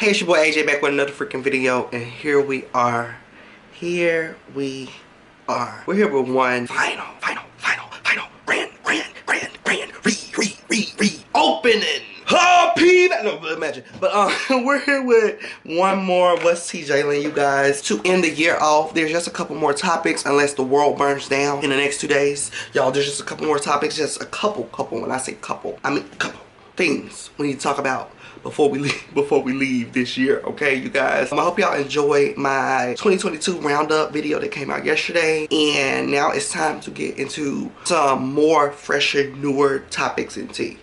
Hey, it's your boy AJ back with another freaking video, and here we are. We're here with one final opening. Oh, no, imagine. But we're here with one more What's TJ, you guys, to end the year off. There's just a couple more topics, unless the world burns down in the next 2 days. Y'all, there's just a couple more topics, just a couple. When I say couple, I mean couple things we need to talk about before we leave this year, okay, you guys. I hope y'all enjoyed my 2022 roundup video that came out yesterday, and now it's time to get into some more fresher, newer topics and tea.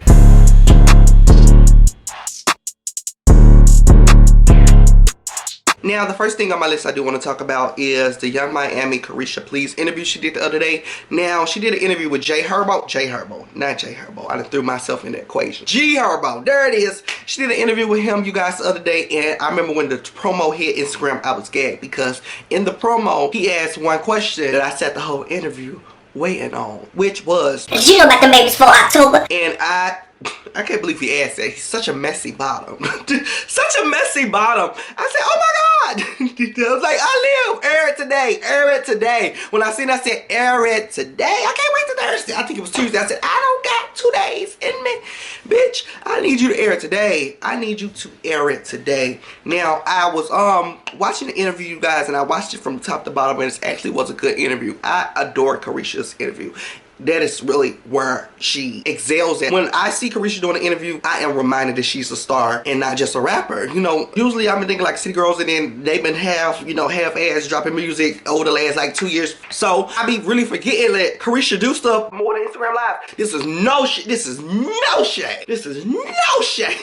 Now, the first thing on my list I do want to talk about is the Young Miami Karisha Please interview she did the other day. Now, she did an interview with J Herbo. Not J Herbo. I done threw myself in the equation. G Herbo. There it is. She did an interview with him, you guys, the other day. And I remember when the promo hit Instagram, I was gagged. Because in the promo, he asked one question that I sat the whole interview waiting on. Which was, did you know about the babies for October? And I can't believe he asked that. He's such a messy bottom. Such a messy bottom. I said, oh my God. I was like, I live. Air it today. Air it today. When I seen it, I said, air it today. I can't wait till Thursday. I think it was Tuesday. I said, I don't got 2 days in me. Bitch, I need you to air it today. I need you to air it today. Now, I was watching the interview, you guys, and I watched it from top to bottom, and it actually was a good interview. I adore Karisha's interview. That is really where she excels at. When I see Karisha doing an interview, I am reminded that she's a star and not just a rapper. You know, usually I've been thinking like City Girls, and then they've been half-ass dropping music over the last like 2 years. So I be really forgetting that Karisha do stuff more than Instagram Live. This is no shade. This is no shade. This is no shade.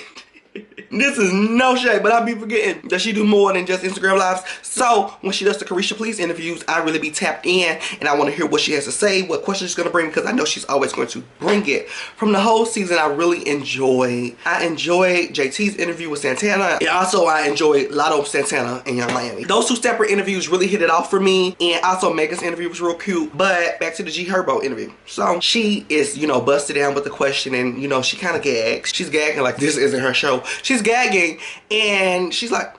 This is no shade, but I be forgetting that she do more than just Instagram Lives. So when she does the Karisha Please interviews, I really be tapped in, and I want to hear what she has to say, what questions she's gonna bring, because I know she's always going to bring it. From the whole season, I enjoyed JT's interview with Santana, and also I enjoyed Lotto Santana and Young Miami. Those two separate interviews really hit it off for me, and also Megan's interview was real cute. But back to the G Herbo interview. So she is, busted down with the question, and she kind of gags. She's gagging like this isn't her show. She's gagging, and she's like,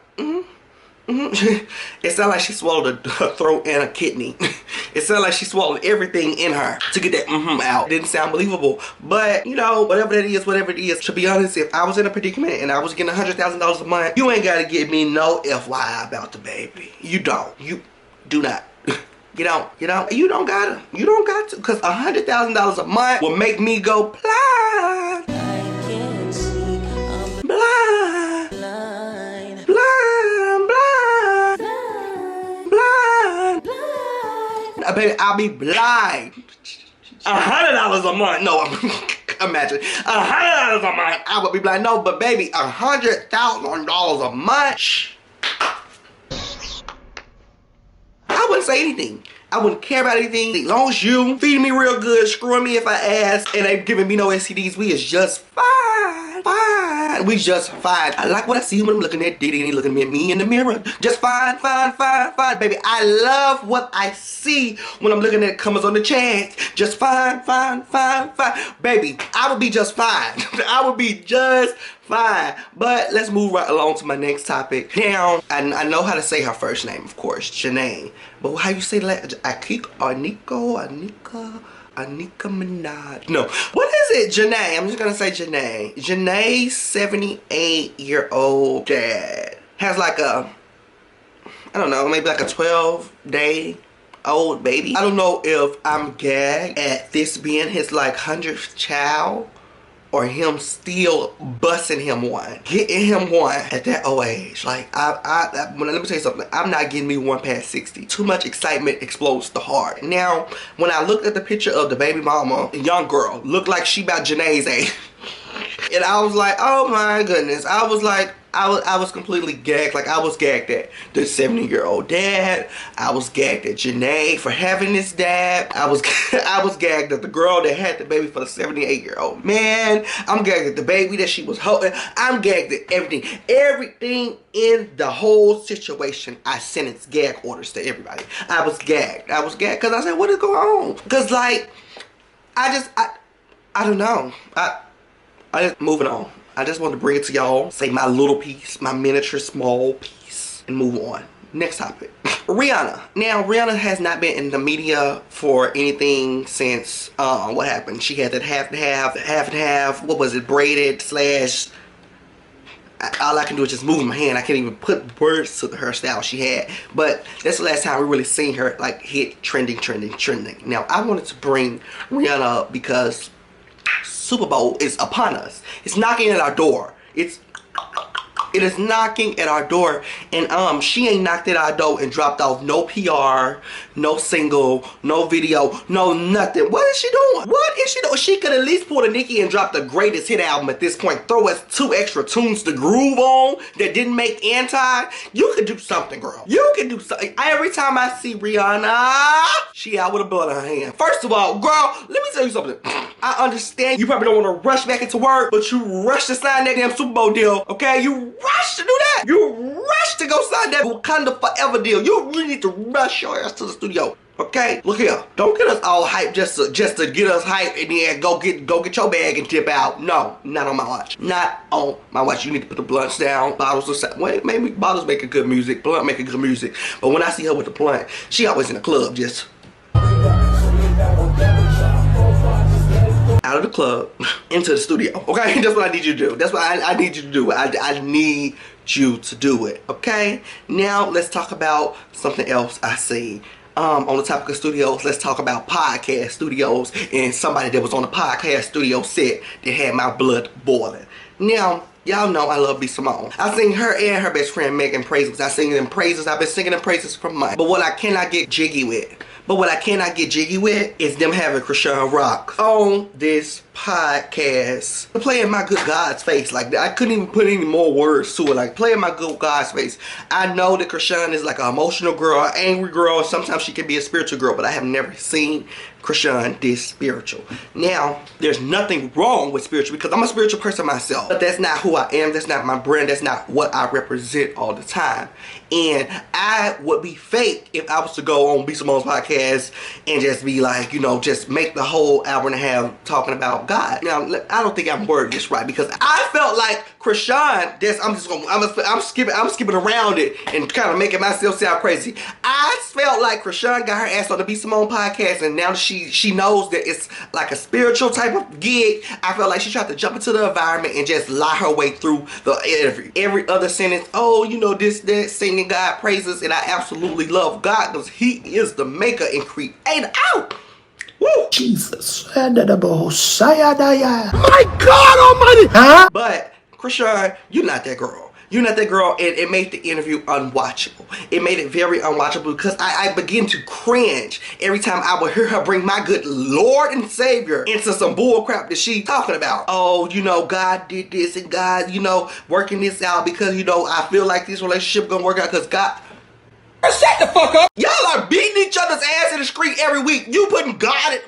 It sounded like she swallowed her throat and a kidney. It sounded like she swallowed everything in her to get that out. It didn't sound believable. But, whatever it is. To be honest, if I was in a predicament and I was getting $100,000 a month, you ain't got to give me no FYI about the baby. You don't. You do not. You don't got to. Because $100,000 a month will make me go blind. Baby, I'll be blind. $100 a month. No, imagine. $100 a month, I would be blind. No, but baby, $100,000 a month. Shh. I wouldn't say anything. I wouldn't care about anything. As long as you feed me real good, screwing me if I ask, and ain't giving me no STDs, we is just fine. We just fine. I like what I see when I'm looking at Diddy and he looking at me in the mirror. Just fine. Baby, I love what I see when I'm looking at comments on the chat. Just fine. Baby, I would be just fine. I would be just fine. But let's move right along to my next topic. Now, I know how to say her first name, of course, Janae. But how you say that? Anika Minaj. No. What is it? Janae. I'm just going to say Janae. Janae's 78-year-old dad has like a, I don't know, maybe like a 12-day-old baby. I don't know if I'm gagged at this being his like 100th child, or him still busting him one, getting him one at that old age. Like, let me tell you something. I'm not getting me one past 60. Too much excitement explodes the heart. Now, when I looked at the picture of the baby mama, a young girl, looked like she about Janae's age. And I was like, oh my goodness. I was like, I was completely gagged. Like, I was gagged at the 70-year-old dad. I was gagged at Janae for having this dad. I was gagged at the girl that had the baby for the 78-year-old man. I'm gagged at the baby that she was holding. I'm gagged at everything. Everything in the whole situation. I sentenced gag orders to everybody. I was gagged. Because I said, what is going on? Because, like, I don't know. Moving on. I just wanted to bring it to y'all, say my little piece, my miniature small piece, and move on. Next topic. Rihanna. Now, Rihanna has not been in the media for anything since, what happened? She had that half and half, what was it, braided slash, all I can do is just move my hand. I can't even put words to the hairstyle she had. But that's the last time we really seen her like hit trending. Now, I wanted to bring Rihanna up because Super Bowl is upon us. It's knocking at our door. It is knocking at our door, and she ain't knocked at our door and dropped off no PR, no single, no video, no nothing. What is she doing? What is she doing? She could at least pull a Nicki and drop the greatest hit album at this point. Throw us 2 extra tunes to groove on that didn't make Anti. You could do something, girl. You can do something. Every time I see Rihanna, she out with a blunt in her hand. First of all, girl, let me tell you something. I understand you probably don't want to rush back into work, but you rush to sign that damn Super Bowl deal, okay? You rush to do that. You rush to go sign that Wakanda Forever deal. You really need to rush your ass to the studio, okay? Look here, don't get us all hyped just to get us hyped and then go get your bag and tip out. No, not on my watch. Not on my watch. You need to put the blunts down. Bottles aside. Wait, maybe bottles making good music. Blunt making good music. But when I see her with the blunt, she always in the club just out of the club into the studio, okay? That's what I need you to do. That's what I need you to do. I need you to do it, okay? Now let's talk about something else I see. On the topic of studios, let's talk about podcast studios and somebody that was on the podcast studio set that had my blood boiling. Now, y'all know I love B. Simone. I sing her and her best friend Megan praises. I sing them praises. I've been singing them praises for months. But what I cannot get jiggy with is them having Karisha Rock on this podcast. Playing my good God's face like that. I couldn't even put any more words to it. Like playing my good God's face. I know that Karisha is like an emotional girl, an angry girl. Sometimes she can be a spiritual girl, but I have never seen Karisha this spiritual. Now, there's nothing wrong with spiritual because I'm a spiritual person myself. But that's not who I am. That's not my brand. That's not what I represent all the time. And I would be fake if I was to go on B. Simone's podcast and just be like, you know, just make the whole hour and a half talking about God. Now, I don't think I'm wording this right because I felt like Krishan, I'm skipping around it and kind of making myself sound crazy. I felt like Krishan got her ass on the B. Simone podcast, and now that she knows that it's like a spiritual type of gig, I felt like she tried to jump into the environment and just lie her way through the every other sentence. Oh, you know, this, that, singing God praises, and I absolutely love God because He is the maker and creator. Ow! Woo! Jesus. My God Almighty! Huh? But Karisha, you're not that girl. You're not that girl, and it made the interview unwatchable. It made it very unwatchable because I begin to cringe every time I would hear her bring my good Lord and Savior into some bull crap that she talking about. Oh, you know, God did this and God, you know, working this out because, you know, I feel like this relationship gonna work out because God... Shut the fuck up! Y'all are beating each other's ass in the street every week. You putting God in...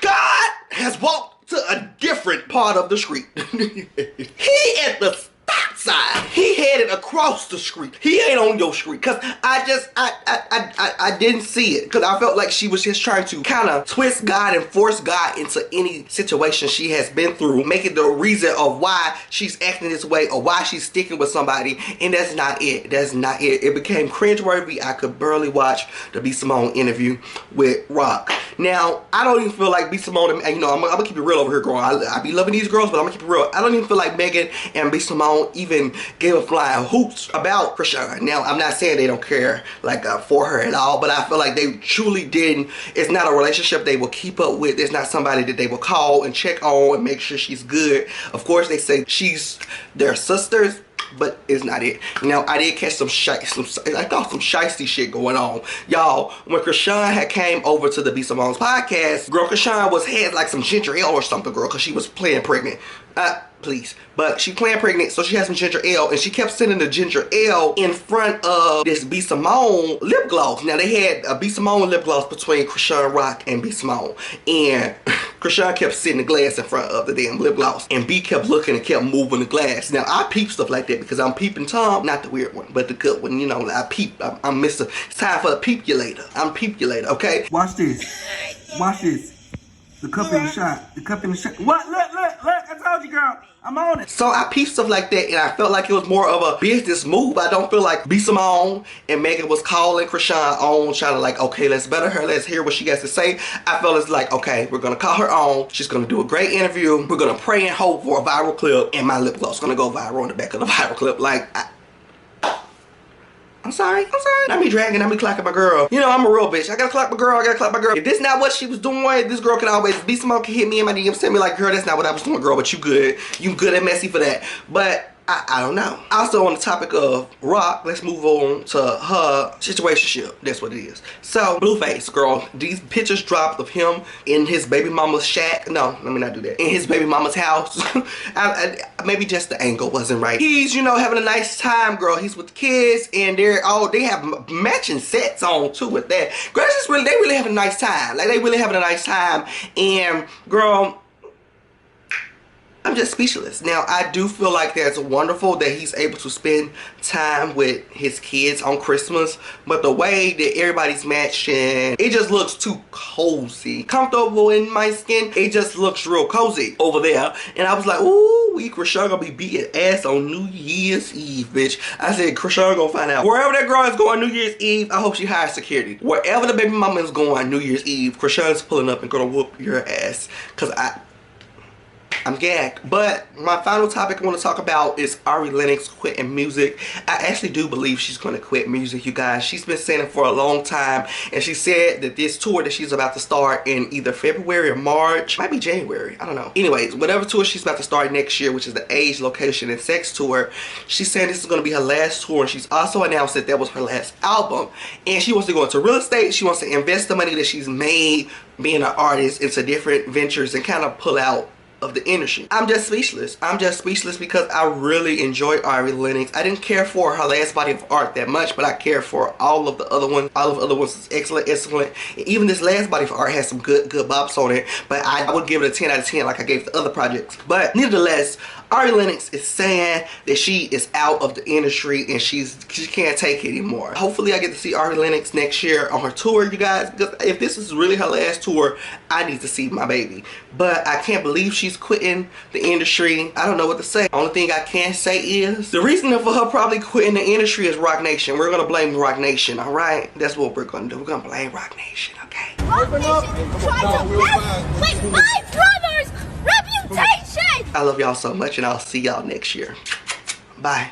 God has walked to a different part of the street. He at the stop sign. He headed across the street. He ain't on your street. Cause I didn't see it. Cause I felt like she was just trying to kind of twist God and force God into any situation she has been through, make it the reason of why she's acting this way or why she's sticking with somebody. And that's not it. That's not it. It became cringeworthy. I could barely watch the B. Simone interview with Rock. Now, I don't even feel like B. Simone, and you know, I'm gonna keep it real over here, girl. I be loving these girls, but I'm gonna keep it real. I don't even feel like Megan and B. Simone even gave a flying hoots about Karisha. Now, I'm not saying they don't care like for her at all, but I feel like they truly didn't. It's not a relationship they will keep up with. It's not somebody that they will call and check on and make sure she's good. Of course, they say she's their sisters, but it's not it. Now, I did catch some shiesty shit going on. Y'all, when Karisha had came over to the B. Simone's podcast, girl, Karisha had like some ginger ale or something, girl, because she was playing pregnant. Please. But she playing pregnant, so she had some ginger ale, and she kept sending the ginger ale in front of this B. Simone lip gloss. Now, they had a B. Simone lip gloss between Karisha Rock and B. Simone. And Karisha kept sitting the glass in front of the damn lip gloss. And B kept looking and kept moving the glass. Now, I peep stuff like that because I'm peeping Tom. Not the weird one, but the good one. You know, I peep. I'm Mr. It's time for the peepulator. I'm peepulator, okay? Watch this. Watch this. The cup in the shot. The cup in the shot. What? Look. I told you, girl. I'm on it. So I pieced stuff like that, and I felt like it was more of a business move. I don't feel like B. Simone and Megan was calling Krishan on, trying to like, okay, let's better her. Let's hear what she has to say. I felt it's like, okay, we're going to call her on. She's going to do a great interview. We're going to pray and hope for a viral clip, and my lip gloss is going to go viral on the back of the viral clip. Like, I'm sorry. Not me dragging, not me clocking my girl. You know, I'm a real bitch. I gotta clock my girl, If this not what she was doing, this girl can always be Simone can hit me in my DMs, tell me like, girl, that's not what I was doing, girl, but you good. You good and messy for that. But I don't know. Also on the topic of Rock, let's move on to her situationship. That's what it is. So, Blueface, girl, these pictures dropped of him in his baby mama's shack. No, let me not do that. In his baby mama's house. Maybe just the angle wasn't right. He's, you know, having a nice time, girl. He's with the kids, and they have matching sets on too with that. Girl, they really having a nice time. Like, they really having a nice time. And, girl, I'm just speechless. Now, I do feel like that's wonderful that he's able to spend time with his kids on Christmas, but the way that everybody's matching, it just looks too cozy. Comfortable in my skin, it just looks real cozy over there. And I was like, ooh, Krishan gonna be beating ass on New Year's Eve, bitch. I said, Krishan gonna find out. Wherever that girl is going New Year's Eve, I hope she hires security. Wherever the baby mama is going New Year's Eve, Krishan's pulling up and gonna whoop your ass. Cause I'm gagged. But my final topic I want to talk about is Ari Lennox quitting music. I actually do believe she's going to quit music, you guys. She's been saying it for a long time, and she said that this tour that she's about to start in either February or March, might be January, I don't know. Anyways, whatever tour she's about to start next year, which is the Age, Location, and Sex tour, she's saying this is going to be her last tour, and she's also announced that that was her last album. And she wants to go into real estate. She wants to invest the money that she's made being an artist into different ventures and kind of pull out of the industry. I'm just speechless. I'm just speechless because I really enjoy Ari Lennox. I didn't care for her last body of art that much, but I care for all of the other ones. All of the other ones is excellent. And even this last body of art has some good bops on it, but I would give it a 10 out of 10 like I gave the other projects. But nevertheless, Ari Lennox is saying that she is out of the industry and she can't take it anymore. Hopefully I get to see Ari Lennox next year on her tour, you guys. Because if this is really her last tour, I need to see my baby. But I can't believe she's quitting the industry. I don't know what to say. Only thing I can say is the reason for her probably quitting the industry is Rock Nation. We're gonna blame Rock Nation, alright? That's what we're gonna do. We're gonna blame Rock Nation, okay? Rock Nation tried to mess with my brother's reputation! I love y'all so much, and I'll see y'all next year. Bye.